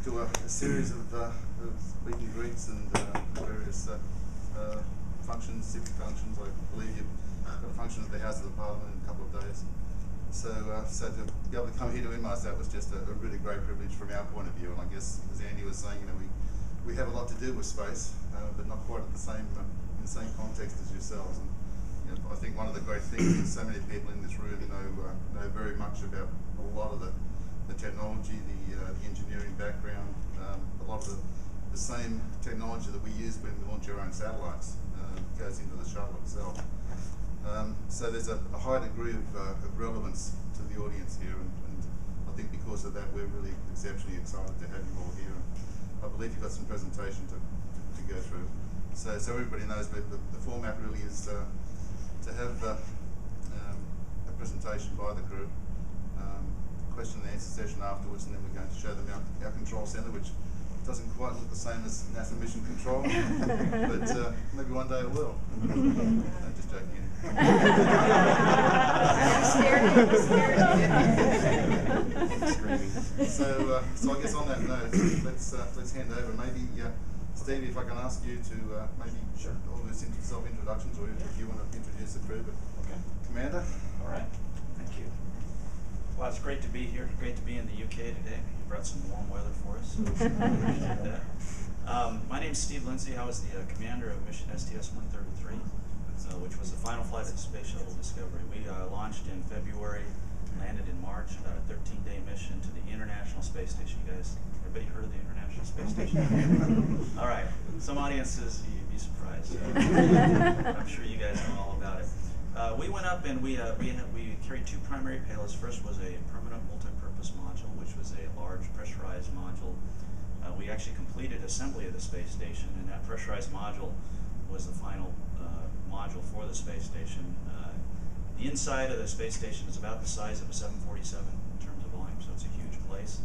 to a series of meet and greets and various functions, civic functions. I believe you've got a function at the House of the Parliament in a couple of days. So to be able to come here to Inmarsat was just a really great privilege from our point of view. And I guess, as Andy was saying, we have a lot to do with space, but not quite at the same in the same context as yourselves. And I think one of the great things is so many people in this room know very much about a lot of the technology, the engineering background, a lot of the same technology that we use when we launch our own satellites goes into the shuttle itself. So there's a high degree of relevance to the audience here, and I think because of that we're really exceptionally excited to have you all here. And I believe you've got some presentation to go through. So everybody knows, but the format really is to have a presentation by the crew, question and answer session afterwards, and then we're going to show them our control center, which doesn't quite look the same as NASA Mission Control, but maybe one day it will. No, just joking. So I guess on that note, let's hand over. Maybe Steve, if I can ask you to maybe all those self-introductions, or if you want to introduce the crew. But okay. Commander. All right. Thank you. Well, it's great to be here. Great to be in the UK today. You brought some warm weather for us, so I appreciate that. My name's Steve Lindsey. I was the commander of mission STS-133, which was the final flight of the Space Shuttle Discovery. We launched in February, landed in March, about a 13-day mission to the International Space Station. You guys, everybody heard of the International Space Station? All right. Some audiences, you'd be surprised. I'm sure you guys know all about it. We went up and we carried two primary payloads. First was a permanent multi-purpose module, which was a large pressurized module. We actually completed assembly of the space station, and that pressurized module was the final module for the space station. The inside of the space station is about the size of a 747 in terms of volume, so it's a huge place.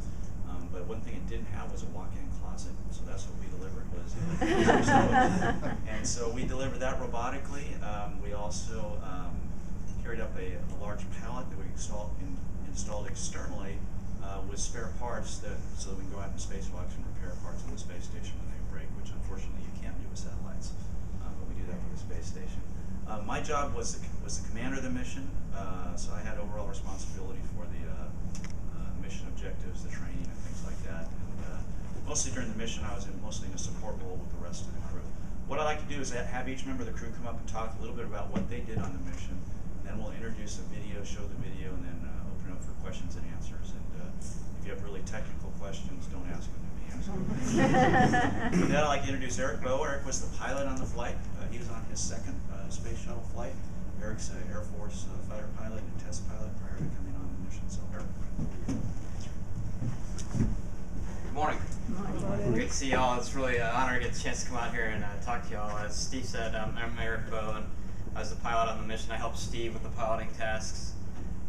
But one thing it didn't have was a walk-in closet, so that's what we delivered. And so we delivered that robotically. We also carried up a large pallet that we installed externally with spare parts so that we can go out in spacewalks and repair parts on the space station when they break, which unfortunately you can't do with satellites, but we do that for the space station. My job was the commander of the mission, so I had overall responsibility for the mission objectives, the training, and things like that. And mostly during the mission, I was mostly in a support role with the rest of the crew. What I like to do is have each member of the crew come up and talk a little bit about what they did on the mission. Then we'll introduce a video, show the video, and then open it up for questions and answers. And if you have really technical questions, don't ask them to me. With that, I'd like to introduce Eric Bowen. Eric was the pilot on the flight. He was on his second space shuttle flight. Eric's an Air Force fighter pilot and test pilot prior to coming on the mission. So, Eric. Good morning. Great to see y'all. It's really an honor to get the chance to come out here and talk to y'all. As Steve said, I'm Eric Bowen. I was the pilot on the mission. I helped Steve with the piloting tasks.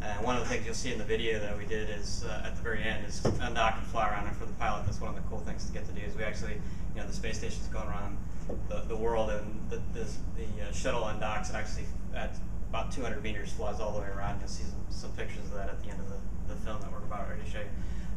And one of the things you'll see in the video that we did is at the very end is undock and fly around. And for the pilot, that's one of the cool things to get to do. Is we actually, the space station's going around the world, and the shuttle undocks and actually at about 200 meters flies all the way around. You'll see some pictures of that at the end of the film that we're about ready to show you.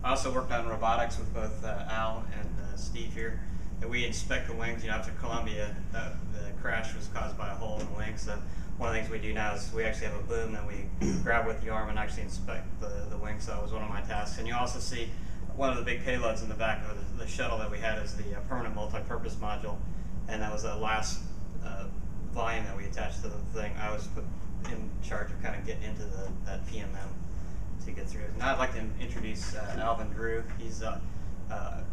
I also worked on robotics with both Al and Steve here. And we inspect the wings. After Columbia, the crash was caused by a hole in the wing. So one of the things we do now is we actually have a boom that we grab with the arm and actually inspect the wing. So that was one of my tasks. And you also see one of the big payloads in the back of the shuttle that we had is the permanent multi-purpose module. And that was the last volume that we attached to the thing. I was put in charge of kind of getting into that PMM to get through. Now I'd like to introduce Alvin Drew. He's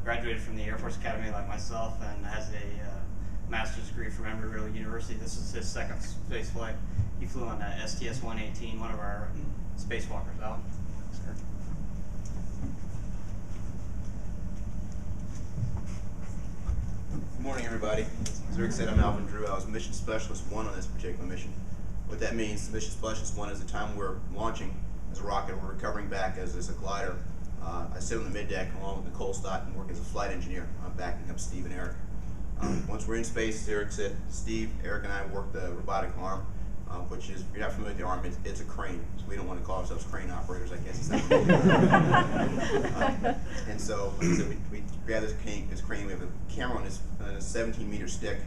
graduated from the Air Force Academy like myself and has a master's degree from Embry-Riddle University. This is his second space flight. He flew on STS-118, one of our spacewalkers. Alvin? Good morning, everybody. As Rick said, I'm Alvin Drew. I was Mission Specialist 1 on this particular mission. What that means, Mission Specialist 1 is the time we're launching as a rocket, we're recovering back as a glider. I sit on the mid-deck along with Nicole Stott and work as a flight engineer, backing up Steve and Eric. Once we're in space, as Eric said, Steve, Eric, and I work the robotic arm. which is, if you're not familiar with the Army, it's a crane. So we don't want to call ourselves crane operators, I guess. And so, like I said, we grab this crane. We have a camera on this 17-meter stick.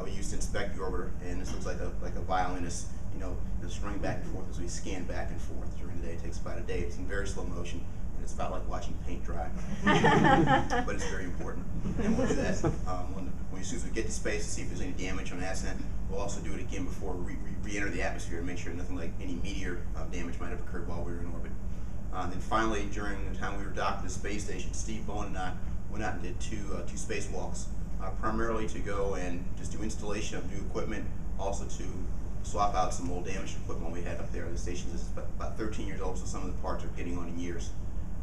We used to inspect the orbiter, and this looks like a violinist, you know, string back and forth as we scan back and forth during the day. It takes about a day. It's in very slow motion. It's about like watching paint dry, but it's very important. And we'll do that as soon as we get to space to see if there's any damage on ascent. We'll also do it again before we re-enter the atmosphere to make sure nothing like any meteor damage might have occurred while we were in orbit. Then finally, during the time we were docked at the space station, Steve, Bowen, and I went out and did two spacewalks, primarily to go and just do installation of new equipment, also to swap out some old damaged equipment we had up there. The station is about 13 years old, so some of the parts are getting on in years.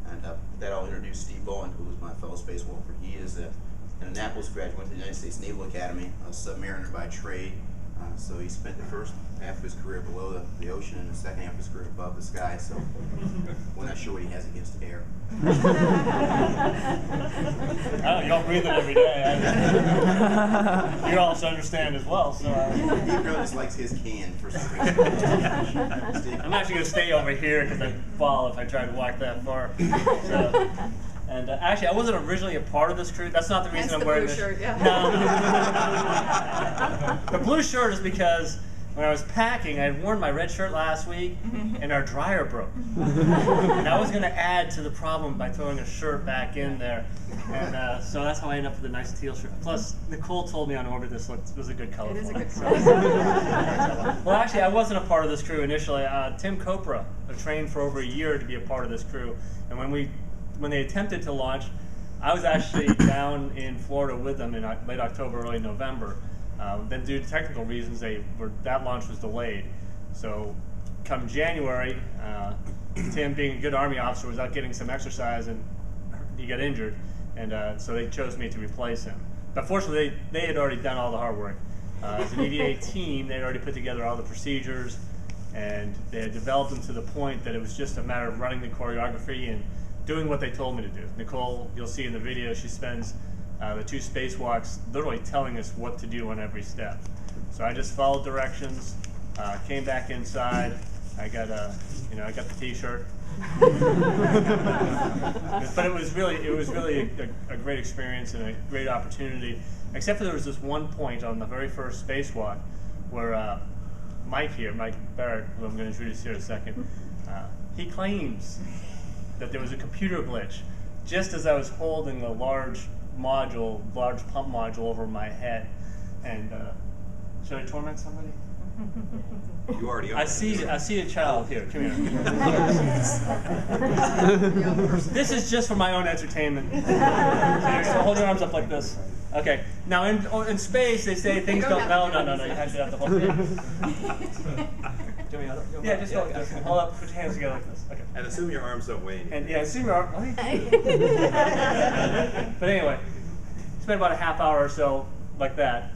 And with that, I'll introduce Steve Bowen, who is my fellow spacewalker. He is an Annapolis graduate, went to the United States Naval Academy, a submariner by trade. So he spent the first half of his career below the ocean and the second half of his career above the sky. So we're not sure what he has against air. You don't breathe it every day. You also understand as well. So he really just likes his can for some reason. I'm actually going to stay over here because I'd fall if I tried to walk that far. So, and actually, I wasn't originally a part of this crew. That's not the reason I'm wearing this shirt. Yeah. No. The blue shirt is because when I was packing, I had worn my red shirt last week, and our dryer broke. And I was going to add to the problem by throwing a shirt back in there. And so that's how I ended up with a nice teal shirt. Plus, Nicole told me on orbit this was a good color. It is a good color. Well, actually, I wasn't a part of this crew initially. Tim Copra trained for over a year to be a part of this crew. And when they attempted to launch, I was actually down in Florida with them in late October, early November. Then due to technical reasons, that launch was delayed. So come January, Tim, being a good Army officer, was out getting some exercise and he got injured. And so they chose me to replace him. But fortunately, they had already done all the hard work. As an EVA team, they had already put together all the procedures, and they had developed them to the point that it was just a matter of running the choreography and doing what they told me to do. Nicole, you'll see in the video, she spends the 2 spacewalks literally telling us what to do on every step. So I just followed directions, came back inside. I got the T-shirt. But it was really a great experience and a great opportunity. Except for there was this one point on the very first spacewalk where Mike Barratt, who I'm going to introduce here in a second, he claims that there was a computer glitch just as I was holding the large pump module over my head. And should I torment somebody? You already are. I see a child here. Come here. This is just for my own entertainment. So hold your arms up like this. Okay. Now in space they say things don't. No. You actually have to hold it. Yeah, just hold it. Hold up. Put your hands together like this. Okay. And assume your arms don't weigh anything. And yeah, assume your arms. But anyway, spent about a half hour or so like that.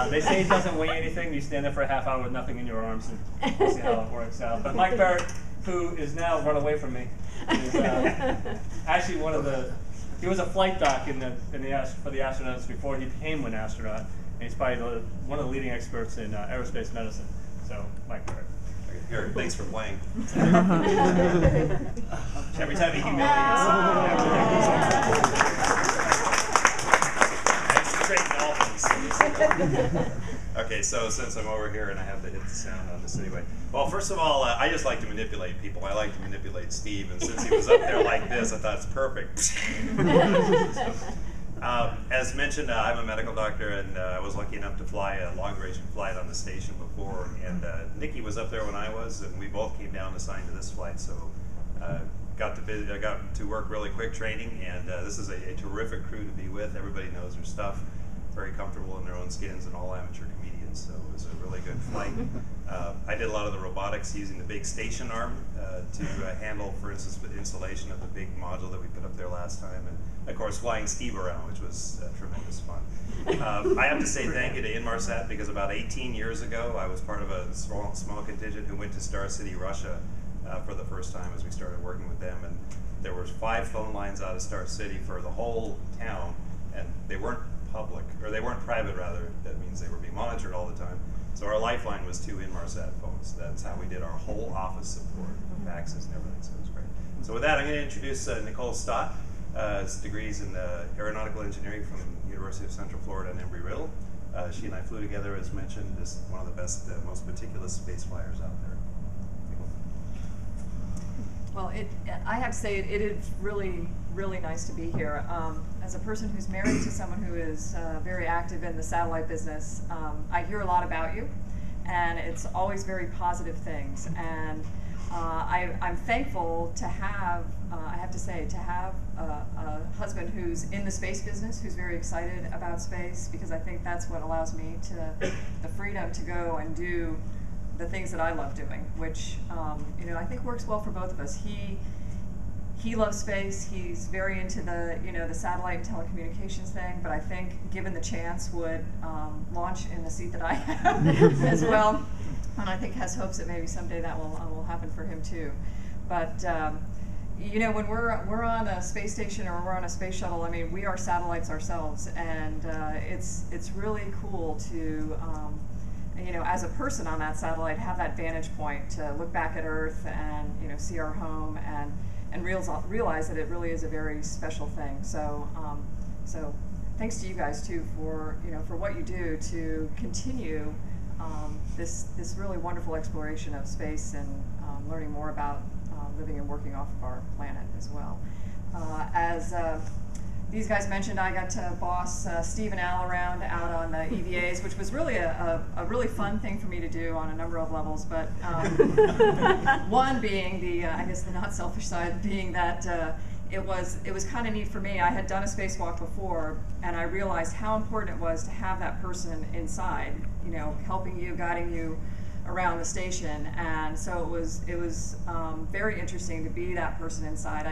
They say it doesn't weigh anything. You stand there for a half hour with nothing in your arms and see how it works out. But Mike Barratt, who is now run away from me, is actually he was a flight doc for the astronauts before he became an astronaut, and he's probably one of the leading experts in aerospace medicine. So, Mike Barratt. Here, thanks for playing. Every time he humiliates Okay, so since I'm over here and I have to hit the sound on this anyway. Well, first of all, I just like to manipulate people. I like to manipulate Steve, and since he was up there like this, I thought it's perfect. As mentioned, I'm a medical doctor, and I was lucky enough to fly a long-duration flight on the station before. And Nikki was up there when I was, and we both came down assigned to this flight. So I got to work really quick training, and this is a terrific crew to be with. Everybody knows their stuff, very comfortable in their own skins, and all amateur comedians. So it was a really good flight. I did a lot of the robotics using the big station arm to handle, for instance, the installation of the big module that we put up there last time, and of course flying Steve around, which was tremendous fun. I have to say thank you to Inmarsat, because about 18 years ago I was part of a small contingent who went to Star City, Russia for the first time as we started working with them, and there were 5 phone lines out of Star City for the whole town, and they weren't public, or they weren't private rather. That means they were being monitored all the time. So our lifeline was 2 Inmarsat phones. That's how we did our whole office support, faxes and everything, so it was great. So with that, I'm going to introduce Nicole Stott. Degrees in Aeronautical Engineering from the University of Central Florida and Embry-Riddle. She and I flew together, as mentioned, just one of the best, most meticulous space flyers out there. Well, I have to say it is really, really nice to be here. As a person who's married to someone who is very active in the satellite business, I hear a lot about you, and it's always very positive things. And I'm thankful to have, I have to say, to have a husband who's in the space business, who's very excited about space, because I think that's what allows me the freedom to go and do the things that I love doing, which you know, I think works well for both of us. He loves space. He's very into the the satellite and telecommunications thing, but I think given the chance would launch in the seat that I have as well. And I think has hopes that maybe someday that will happen for him too. But you know, when we're on a space station or we're on a space shuttle, I mean, we are satellites ourselves, and it's really cool to you know, as a person on that satellite, have that vantage point to look back at Earth and see our home and realize that it really is a very special thing. So so thanks to you guys too for for what you do to continue this really wonderful exploration of space and learning more about living and working off of our planet as well. As these guys mentioned, I got to boss Steve and Al around out on the EVAs, which was really a really fun thing for me to do on a number of levels. But one being the, I guess the not selfish side being that it was kind of neat for me. I had done a spacewalk before, and I realized how important it was to have that person inside, helping you, guiding you around the station. And so it was very interesting to be that person inside.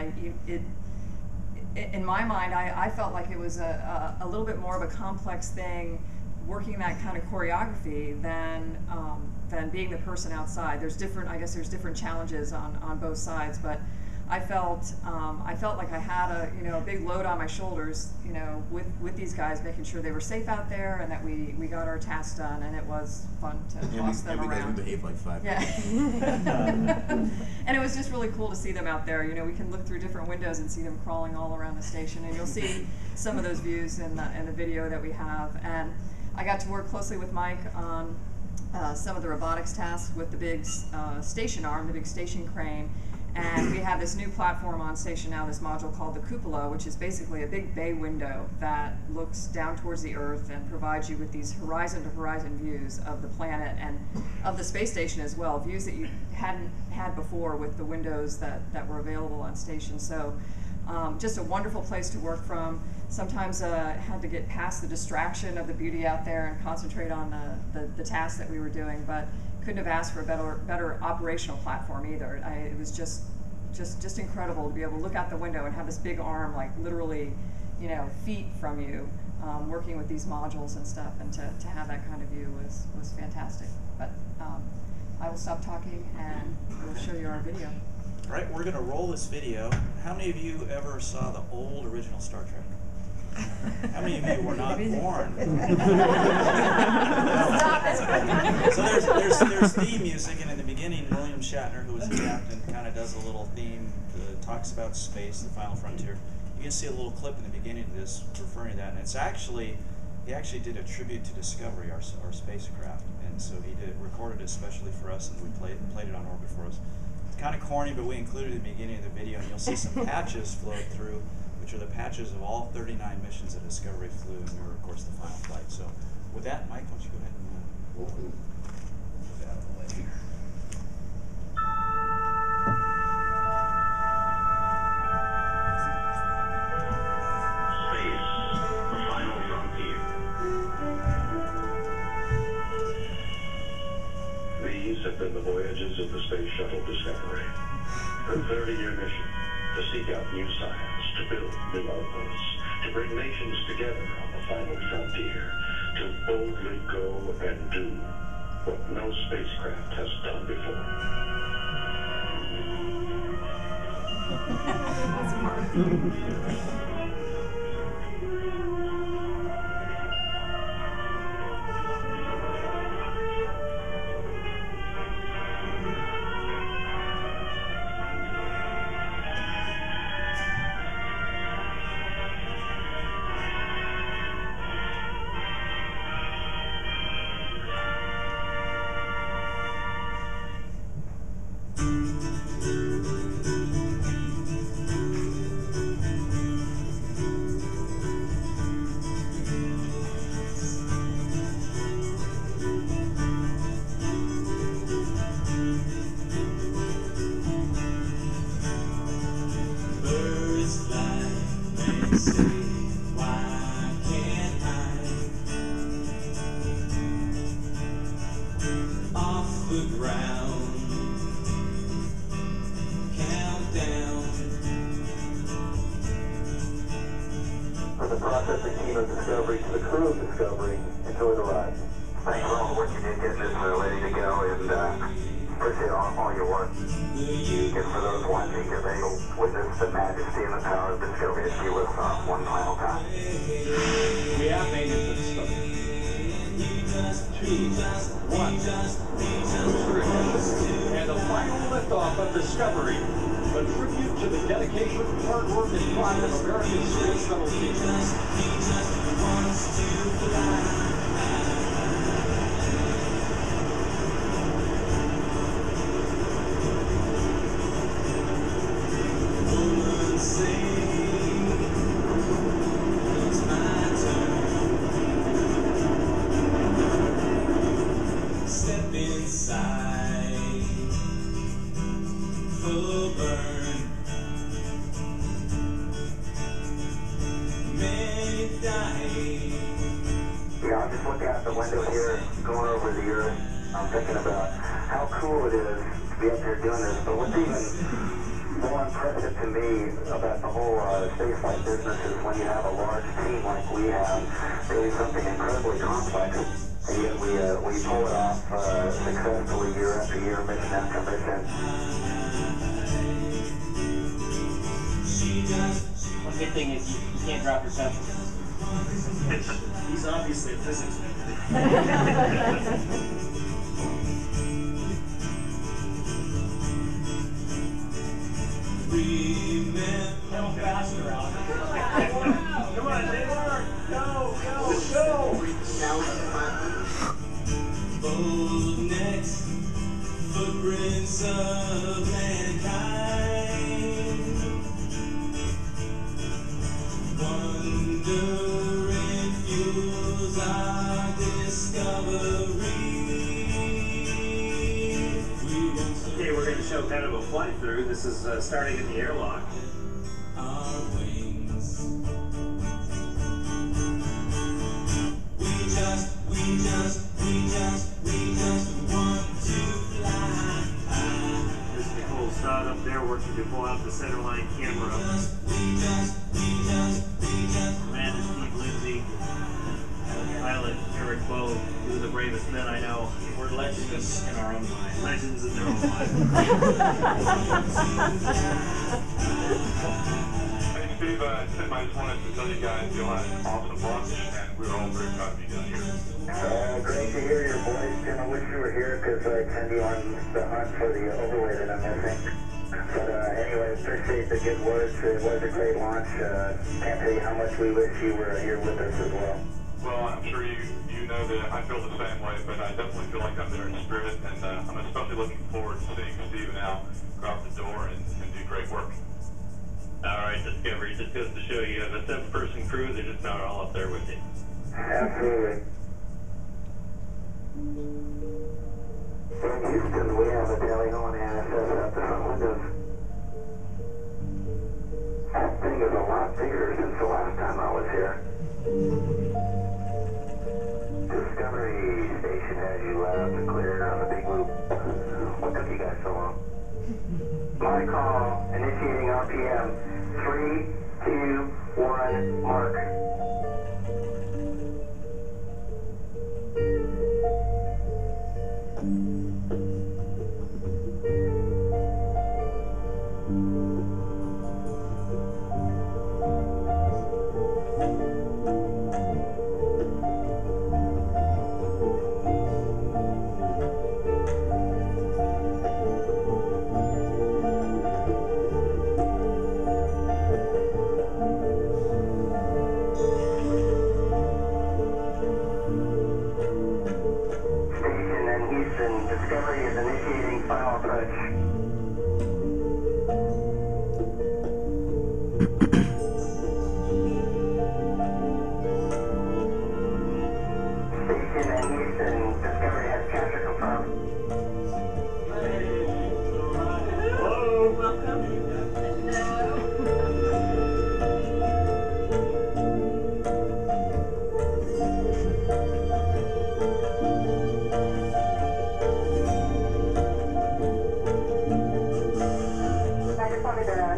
In my mind, I felt like it was a little bit more of a complex thing, working that kind of choreography than being the person outside. There's different challenges on both sides, but I felt like I had a big load on my shoulders, with these guys, making sure they were safe out there and that we got our tasks done, and it was fun to toss them around. We behaved like 5 Yeah. And it was just really cool to see them out there. We can look through different windows and see them crawling all around the station, and you'll see some of those views in the video that we have. And I got to work closely with Mike on some of the robotics tasks with the big station arm, the big station crane. And we have this new platform on station now, this module called the cupola, which is basically a big bay window that looks down towards the Earth and provides you with these horizon-to-horizon views of the planet and of the space station as well, views that you hadn't had before with the windows that were available on station. So just a wonderful place to work from. Sometimes had to get past the distraction of the beauty out there and concentrate on the tasks that we were doing, but couldn't have asked for a better operational platform either. It was just incredible to be able to look out the window and have this big arm, like literally, feet from you, working with these modules and stuff, and to have that kind of view was fantastic. But I will stop talking and we'll show you our video. All right, we're going to roll this video. How many of you ever saw the old original Star Trek? How many of you were not born? So there's theme music, and in the beginning, William Shatner, who was the captain, kind of does a little theme, talks about space, the final frontier. You can see a little clip in the beginning of this referring to that, and it's actually, he actually did a tribute to Discovery, our spacecraft, and so he recorded it especially for us, and we played it on orbit for us. It's kind of corny, but we included it in the beginning of the video, and you'll see some patches float through, which are the patches of all 39 missions that Discovery flew, and we were, of course, the final flight. So with that, Mike, why don't you go ahead and move that out of the way here. Space, the final frontier. These have been the voyages of the Space Shuttle Discovery. Her 30-year mission to seek out new science, to build new outposts, to bring nations together on the final frontier, to boldly go and do what no spacecraft has done before. from the processing team of Discovery to the crew of Discovery. Enjoy the ride. Thanks for all the work you did getting this ready to go, and appreciate all your work. And for those watching, they will witness the majesty and the power of Discovery as she lifts off one final time. We have made it to Discovery. 2, 1. Booster ignition. And the final liftoff of Discovery. A tribute to the dedication, hard work, and pride of American Space Shuttle team. Yeah, I'm just looking out the window here, going over the Earth. I'm thinking about how cool it is to be up here doing this. But what's even more impressive to me about the whole spaceflight business is when you have a large team like we have, doing something incredibly complex, and yet we pull it off successfully year after year, mission after mission. One good thing is you can't drop your pencil. He's obviously a physics major. Come faster, Alvin. Come on, Taylor. Go, go, go. Boldness, footprints of mankind. Wondering fuels our discovery. Okay, we're going to show kind of a flight through. This is starting in the airlock. Our wings. We just want to fly. There's Nicole Stott up there working to pull out the centerline camera. Commander Steve Lindsey, pilot Eric Bowen, who are the bravest men I know. We're legends in our own mind. Legends in their own mind. Hey Steve, I just wanted to tell you guys you'll have an awesome lunch, and we're all very proud of you down here. Great to hear your voice, Tim. I wish you were here because I send you on the hunt for the overlay that I'm missing. But anyway, appreciate the good words. It was a great launch. Can't tell you how much we wish you were here with us as well. Well, I'm sure you know that I feel the same way, but I definitely feel like I'm there in spirit, and I'm especially looking forward to seeing Steve and Al go out the door and do great work. All right, Discovery, just goes to show you have a 7-person crew. They're just not all up there with you. Absolutely. In Houston, we have a tally on the ISS out the front windows. That thing is a lot bigger since the last time I was here. Discovery Station has you loud and clear on the big loop. What took you guys so long? My call, initiating RPM. 3, 2, 1, mark. Discovery is initiating final approach. Station in Houston, Discovery has capture confirmed. Hello. Welcome.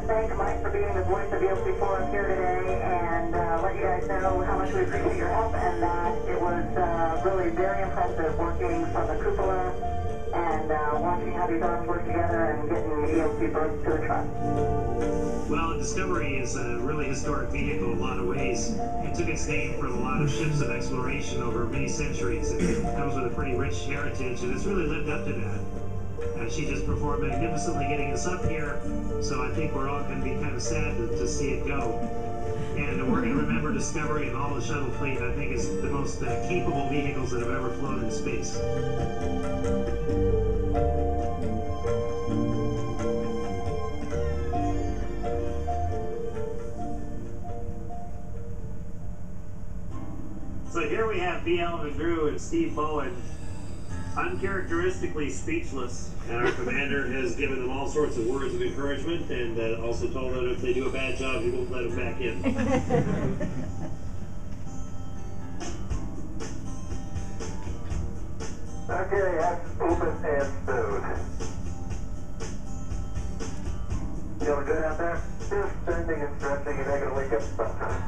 Thank Mike for being the voice of the OP4 here today, and let you guys guys know how much we appreciate your help and that it was really very impressive working from the cupola and watching how these arms work together and getting the ELC boats to the truck. Well, Discovery is a really historic vehicle in a lot of ways. It took its name from a lot of ships of exploration over many centuries. It comes with a pretty rich heritage, and it's really lived up to that. She just performed magnificently getting us up here, so I think we're all going to be kind of sad to see it go. And we're going to remember Discovery and all the shuttle fleet. I think is the most capable vehicles that have ever flown in space. So here we have B. Alvin Drew and Steve Bowen, uncharacteristically speechless, and our commander has given them all sorts of words of encouragement and also told them if they do a bad job, he won't let them back in. Okay, that's open and stowed. Feeling good out there? Just bending and stretching, you're not going to wake up sometime.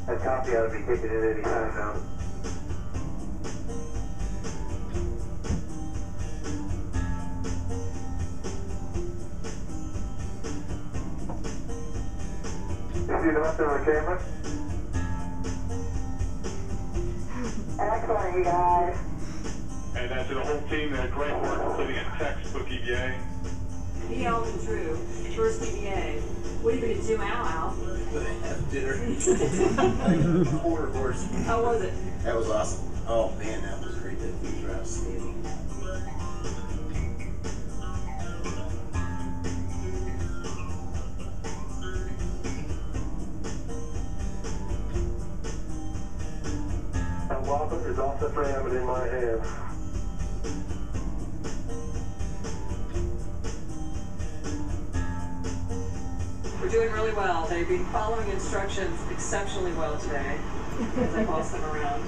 That coffee ought to be kicking in any time now. You see the rest of the camera? Excellent, you guys. And to the whole team, great work completing a textbook EVA. B. Alvin Drew, first EVA. What are you going to do now, Al? Have dinner. Quarter horse. How was it? That was awesome. Oh man, that was great. That food was outstanding. That wobble is off the tram and in my hands. We're doing really well. They've been following instructions exceptionally well today as I boss them around.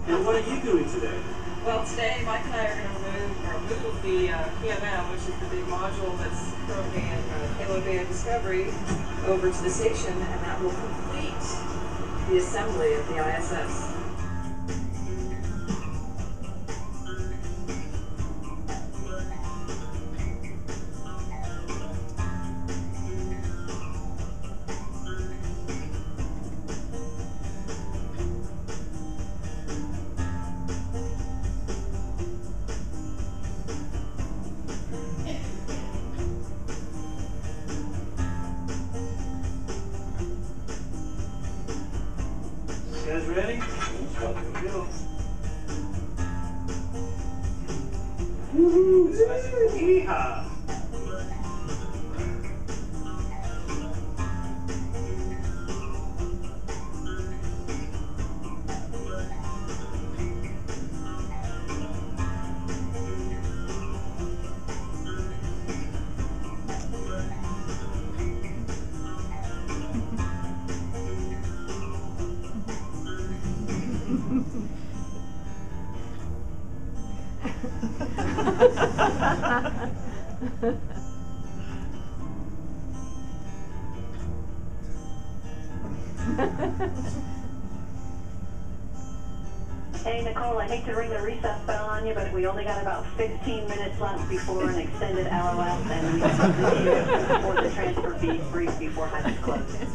And what are you doing today? Well, today Mike and I are going to move the PMM, which is the big module that's currently in Payload Bay of Discovery, over to the station, and that will complete the assembly of the ISS. You guys ready? Here we go. Woohoo! Yeehaw! Hey, Nicole, I hate to ring the recess bell on you, but we only got about 15 minutes left before an extended LOL, and we can afford the transfer fee brief before Hyman's closes.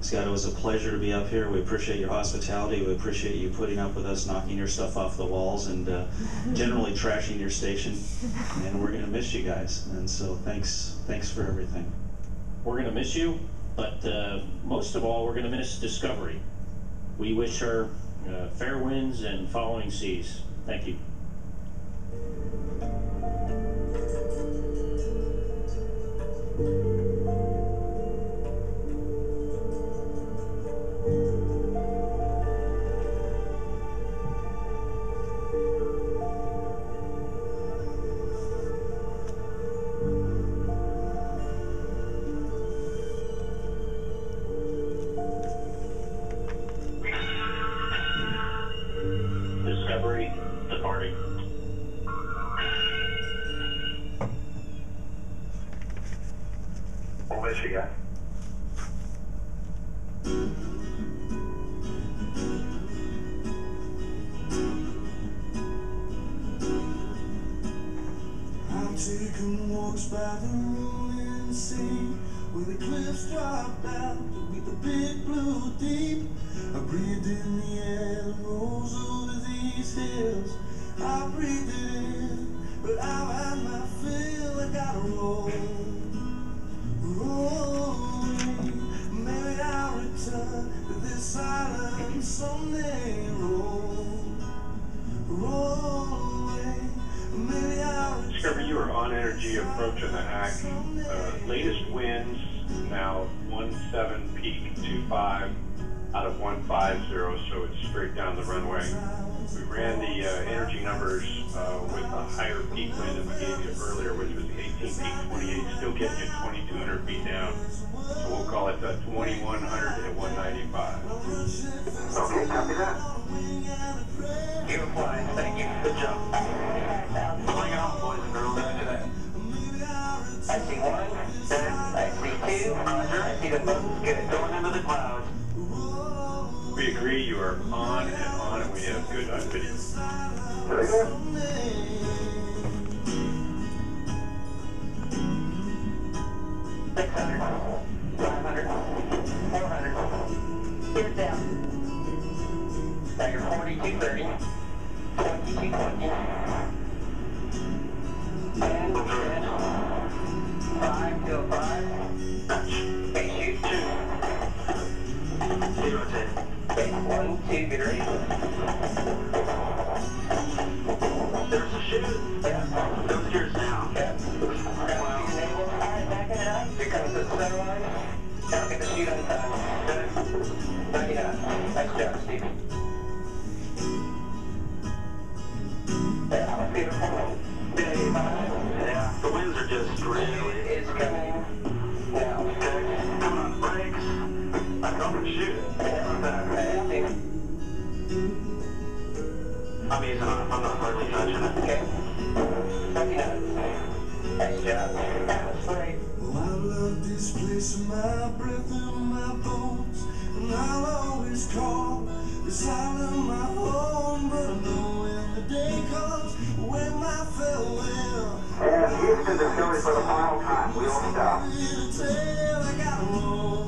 Scott, it was a pleasure to be up here. We appreciate your hospitality. We appreciate you putting up with us, knocking your stuff off the walls, and generally trashing your station. And we're going to miss you guys. And so thanks for everything. we're going to miss you, but most of all, we're going to miss Discovery. We wish her fair winds and following seas. Thank you. Discovery departing. We'll miss you guys. I'm taking walks by the rolling sea, where the cliffs drop down to meet the big blue deep. I breathe in the air that rolls over these hills. I breathe it in, but I've had my fill. I gotta roll, rolling. Maybe I'll return to this island someday. Roll away. Maybe I'll return. Discovery, you are on energy approaching the hack. Latest winds now 17 peak 25 out of 150, so it's straight down the runway. We ran the energy numbers with a higher peak wind that we gave you earlier, which was 18 peak 28, still getting you 2,200 feet down. So we'll call it 2,100 at 195. Okay, copy that. You're flying, thank you. Good job. Bring it on, boys and girls. After that. I see one, I see two, Roger. I see them both. Good. Going into the clouds. We agree you are on, and we have good video. Very good. 600, 500, 400. Here's down. Now you're 4230, 2220. 10, 5 till 5. Base shoot 2. 0 10. Base 1, 2, get ready. There's a shoot. Yeah. Those yours now. Yeah. Wow. Alright, backing it up. Here comes the center line. Now get the shoot on time. Good. 99. Nice job, Steve. Yeah, beautiful. Yeah, the winds are just really. It's coming now. Okay, coming on brakes. I don't shoot it. I'm easing on it. I'm not hardly touching it. Okay. 29. Nice job. That's great. Well, I love this place and my breath in my bones, and I'll always call this island my home. But I know when the day comes when my farewell. And Houston Discovery for the final time. We won't stop.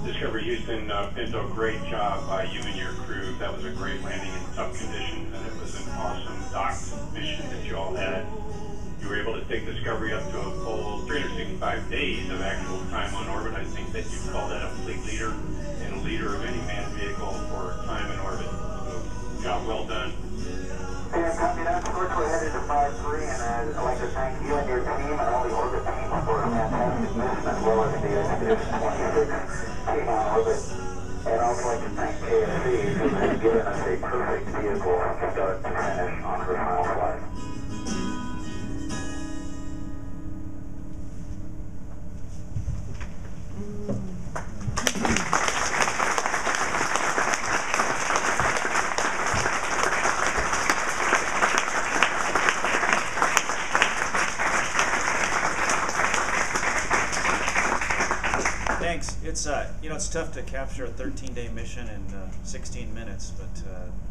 Discovery Houston, Pinto, great job by you and your crew. That was a great landing in tough conditions, and it was an awesome docked mission that you all had. You were able to take Discovery up to a full 365 days of actual time on orbit. I think that you'd call that a fleet leader and a leader of any manned vehicle for time in orbit. So, job well done. And copy that. Of course, we're headed to 5-3, and I'd like to thank you and your team and all the orbit team for a fantastic mission, as well as the Expedition 26 team on orbit. And I'd also like to thank KFC, who has given us a perfect vehicle from start to finish on her final flight. Thanks. It's it's tough to capture a 13-day mission in 16 minutes, but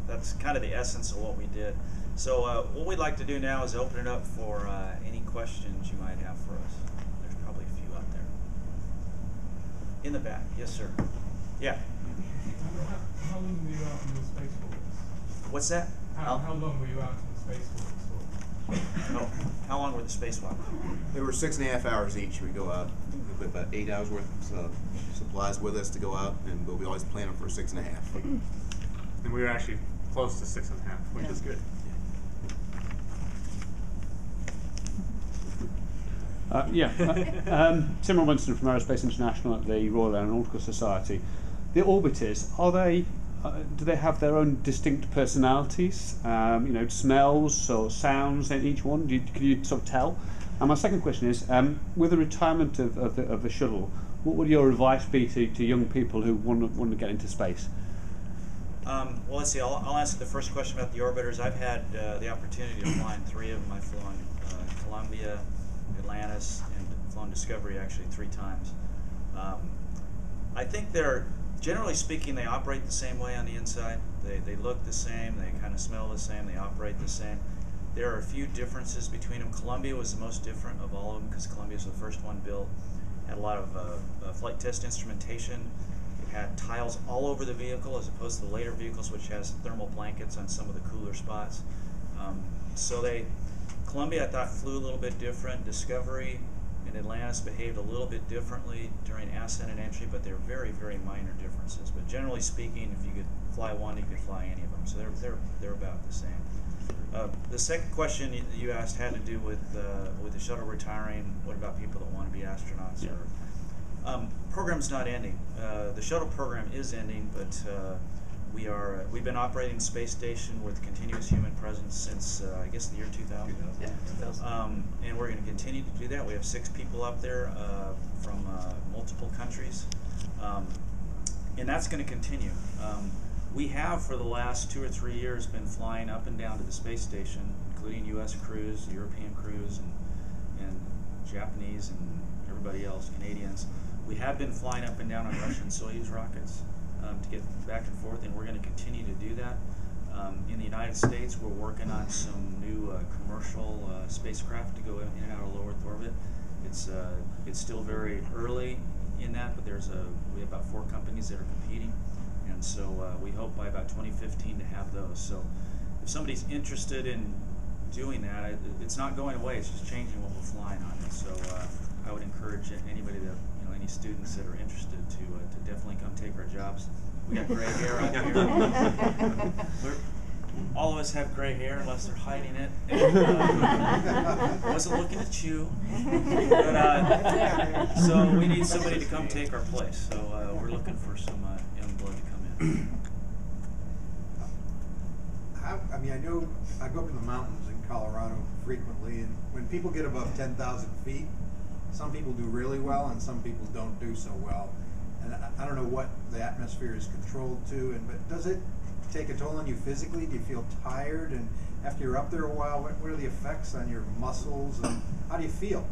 that's kind of the essence of what we did. So what we'd like to do now is open it up for any questions you might have for us. There's probably a few out there. In the back, yes, sir. Yeah. How long were you out in the Space Force? What's that? How long were you out in the Space Force for? Oh, how long were the spacewalks? They were 6.5 hours each. We go out. We put about 8 hours worth of supplies with us to go out, but we always plan them for 6.5. And we were actually close to 6.5, which is good. Tim Robinson from Aerospace International at the Royal Aeronautical Society. The orbiters, are they? Do they have their own distinct personalities? Smells or sounds in each one? Can you sort of tell? And my second question is, with the retirement of the shuttle, what would your advice be to young people who want to get into space? Well, let's see. I'll answer the first question about the orbiters. I've had the opportunity to fly in 3 of them. I've flown Columbia, Atlantis, and flown Discovery actually 3 times. I think generally speaking, they operate the same way on the inside. They look the same, they kind of smell the same, they operate the same. There are a few differences between them. Columbia was the most different of all of them because Columbia was the first one built. Had a lot of flight test instrumentation. It had tiles all over the vehicle as opposed to the later vehicles, which has thermal blankets on some of the cooler spots. Columbia, I thought, flew a little bit different. Discovery and Atlantis behaved a little bit differently during ascent and entry, but they're very, very minor differences. But generally speaking, if you could fly one, you could fly any of them. So they're about the same. The second question you asked had to do with the shuttle retiring. What about people that want to be astronauts? Yeah. Program's not ending. The shuttle program is ending, but we've been operating space station with continuous human presence since I guess the year 2000. Yeah, 2000. And we're going to continue to do that. We have 6 people up there from multiple countries, and that's going to continue. We have for the last 2 or 3 years been flying up and down to the space station, including U.S. crews, European crews, and Japanese and everybody else, Canadians. We have been flying up and down on Russian Soyuz rockets to get back and forth, and we're going to continue to do that. In the United States, we're working on some new commercial spacecraft to go in and out of low Earth orbit. It's still very early in that, but we have about 4 companies that are competing, and so we hope by about 2015 to have those. So if somebody's interested in doing that, it's not going away. It's just changing what we're flying on. And so I would encourage anybody that any students that are interested to definitely come take our jobs. We got gray hair out here. All of us have gray hair unless they're hiding it. I wasn't looking at you. But, so we need somebody to come take our place. So we're looking for some young blood to come in. I know I go up in the mountains in Colorado frequently, and when people get above 10,000 feet, some people do really well and some people don't do so well. And I don't know what the atmosphere is controlled to, but does it take a toll on you physically? Do you feel tired? And after you're up there a while, what are the effects on your muscles, and how do you feel?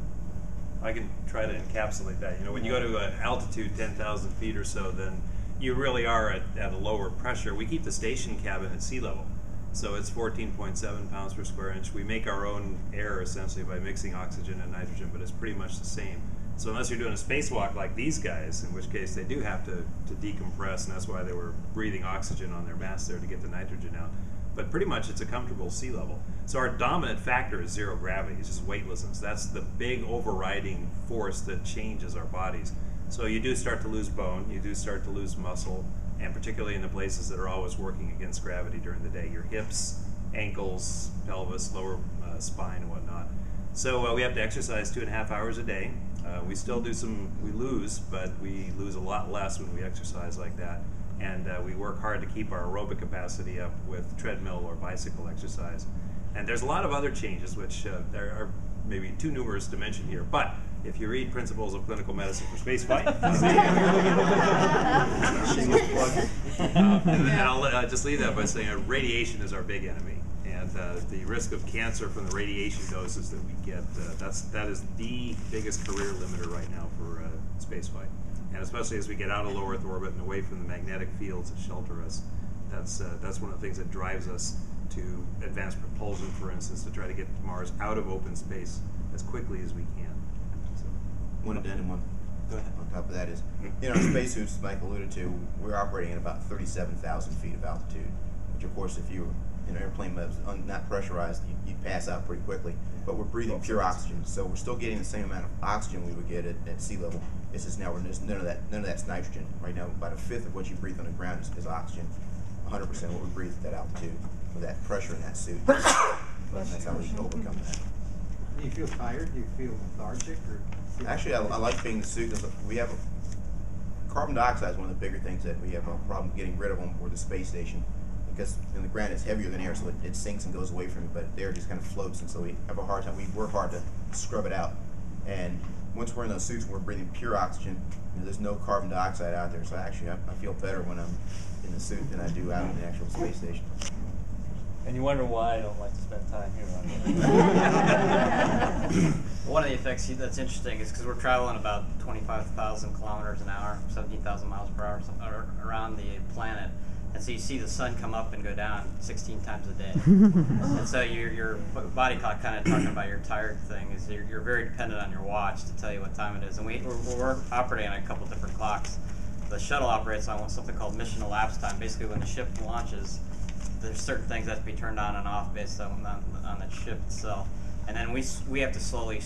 I can try to encapsulate that. When you go to an altitude 10,000 feet or so, then you really are at a lower pressure. We keep the station cabin at sea level. So it's 14.7 pounds per square inch. We make our own air essentially by mixing oxygen and nitrogen, but it's pretty much the same. So unless you're doing a spacewalk like these guys, in which case they do have to decompress, and that's why they were breathing oxygen on their mask there to get the nitrogen out. But pretty much it's a comfortable sea level. So our dominant factor is zero gravity, it's just weightlessness. That's the big overriding force that changes our bodies. So you do start to lose bone, you do start to lose muscle, and particularly in the places that are always working against gravity during the day, your hips, ankles, pelvis, lower spine, and whatnot. So we have to exercise 2.5 hours a day. We still do we lose, but we lose a lot less when we exercise like that. And we work hard to keep our aerobic capacity up with treadmill or bicycle exercise. And there's a lot of other changes, which there are maybe too numerous to mention here. But if you read Principles of Clinical Medicine for Spaceflight, and I'll just leave that by saying radiation is our big enemy. And the risk of cancer from the radiation doses that we get, that is the biggest career limiter right now for spaceflight. And especially as we get out of low Earth orbit and away from the magnetic fields that shelter us, that's one of the things that drives us to advanced propulsion, for instance, to try to get Mars out of open space as quickly as we can. So. One addendum on top of that is, spacesuits, Mike alluded to, we're operating at about 37,000 feet of altitude, which of course if you in airplane modes, not pressurized, you pass out pretty quickly. But we're breathing pure oxygen, so we're still getting the same amount of oxygen we would get at sea level. It's just now there's none of that's nitrogen. Right now, about a fifth of what you breathe on the ground is oxygen. 100% what we breathe at that altitude with that pressure in that suit. That's how we overcome that. Do you feel tired? Do you feel lethargic? Or Actually, I like being in the suit because we have carbon dioxide is one of the bigger things that we have a problem getting rid of on board the space station, because in the ground it's heavier than air, so it sinks and goes away from it, but air just kind of floats, and so we have a hard time. We work hard to scrub it out, and once we're in those suits and we're breathing pure oxygen, there's no carbon dioxide out there, so actually I feel better when I'm in the suit than I do out in the actual space station. And you wonder why I don't like to spend time here on One of the effects that's interesting is because we're traveling about 25,000 kilometers an hour, 17,000 miles per hour around the planet. And so you see the sun come up and go down 16 times a day. And so your body clock, kind of talking about your tired thing, is you're very dependent on your watch to tell you what time it is. And we're operating on a couple different clocks. The shuttle operates on something called mission elapsed time. Basically, when the ship launches, there's certain things that have to be turned on and off based on the ship itself. And then we have to slowly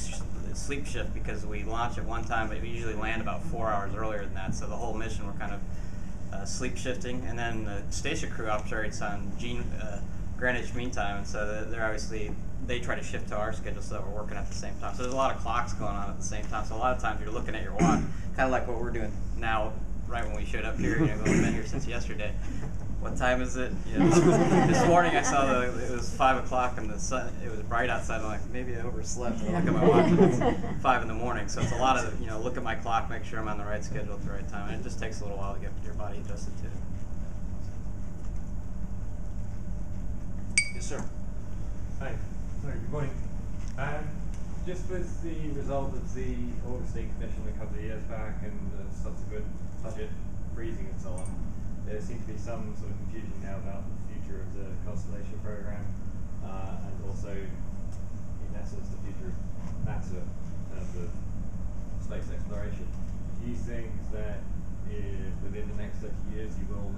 sleep shift because we launch at one time, but we usually land about 4 hours earlier than that. So the whole mission we're kind of sleep shifting. And then the station crew operates on Greenwich Mean Time, and so they're obviously, they try to shift to our schedule so that we're working at the same time. So there's a lot of clocks going on at the same time. So a lot of times you're looking at your watch, kind of like what we're doing now, right when we showed up here. We've been here since yesterday. What time is it? This morning I saw it was 5 o'clock and the sun, it was bright outside. I'm like, maybe I overslept. I look at my watch and it's 5 in the morning. So it's a lot of, look at my clock, make sure I'm on the right schedule at the right time. And it just takes a little while to get your body adjusted to it. Yes, sir. Hi. Sorry, good morning. Just with the result of the Augustine Commission a couple of years back and the subsequent budget freezing and so on, there seems to be some sort of confusion now about the future of the Constellation program and also, in essence, the future of NASA in terms of space exploration. Do you think that within the next 30 years you will